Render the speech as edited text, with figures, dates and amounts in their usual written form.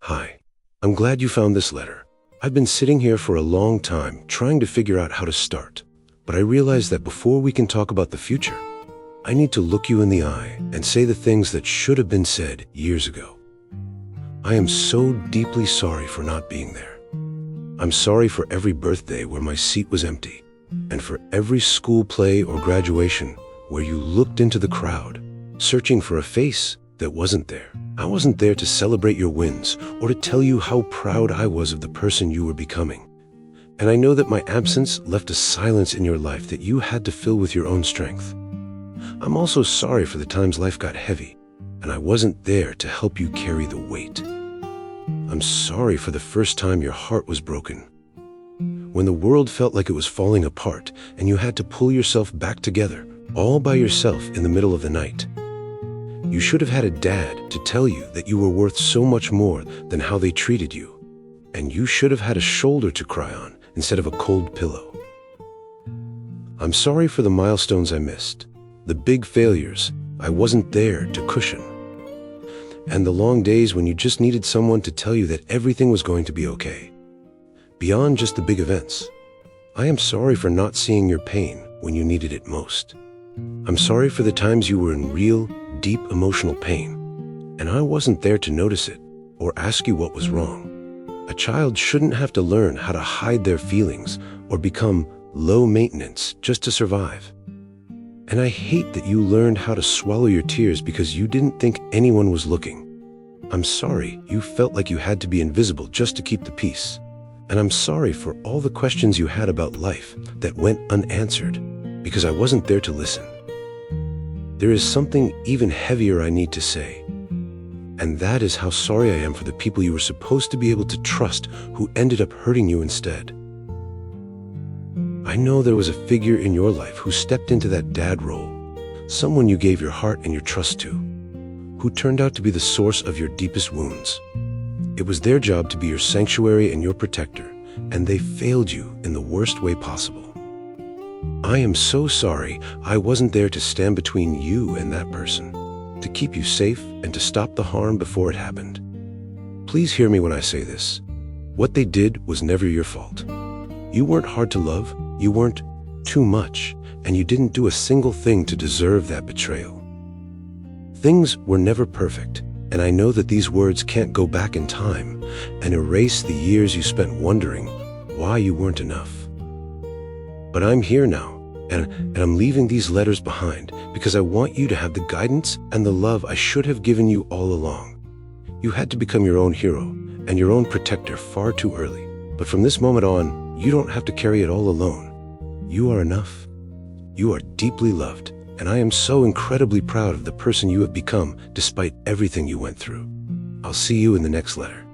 Hi. I'm glad you found this letter. I've been sitting here for a long time trying to figure out how to start, but I realized that before we can talk about the future, I need to look you in the eye and say the things that should have been said years ago. I am so deeply sorry for not being there. I'm sorry for every birthday where my seat was empty, and for every school play or graduation where you looked into the crowd, searching for a face that wasn't there. I wasn't there to celebrate your wins or to tell you how proud I was of the person you were becoming. And I know that my absence left a silence in your life that you had to fill with your own strength. I'm also sorry for the times life got heavy, and I wasn't there to help you carry the weight. I'm sorry for the first time your heart was broken, when the world felt like it was falling apart and you had to pull yourself back together, all by yourself in the middle of the night. You should have had a dad to tell you that you were worth so much more than how they treated you, and you should have had a shoulder to cry on instead of a cold pillow. I'm sorry for the milestones I missed, the big failures I wasn't there to cushion, and the long days when you just needed someone to tell you that everything was going to be okay. Beyond just the big events, I am sorry for not seeing your pain when you needed it most. I'm sorry for the times you were in real, deep emotional pain, and I wasn't there to notice it or ask you what was wrong. A child shouldn't have to learn how to hide their feelings or become low maintenance just to survive. And I hate that you learned how to swallow your tears because you didn't think anyone was looking. I'm sorry you felt like you had to be invisible just to keep the peace. And I'm sorry for all the questions you had about life that went unanswered because I wasn't there to listen. There is something even heavier I need to say, and that is how sorry I am for the people you were supposed to be able to trust who ended up hurting you instead. I know there was a figure in your life who stepped into that dad role, someone you gave your heart and your trust to, who turned out to be the source of your deepest wounds. It was their job to be your sanctuary and your protector, and they failed you in the worst way possible. I am so sorry I wasn't there to stand between you and that person, to keep you safe and to stop the harm before it happened. Please hear me when I say this. What they did was never your fault. You weren't hard to love, you weren't too much, and you didn't do a single thing to deserve that betrayal. Things were never perfect, and I know that these words can't go back in time and erase the years you spent wondering why you weren't enough. But I'm here now, and I'm leaving these letters behind because I want you to have the guidance and the love I should have given you all along. You had to become your own hero and your own protector far too early. But from this moment on, you don't have to carry it all alone. You are enough. You are deeply loved, and I am so incredibly proud of the person you have become despite everything you went through. I'll see you in the next letter.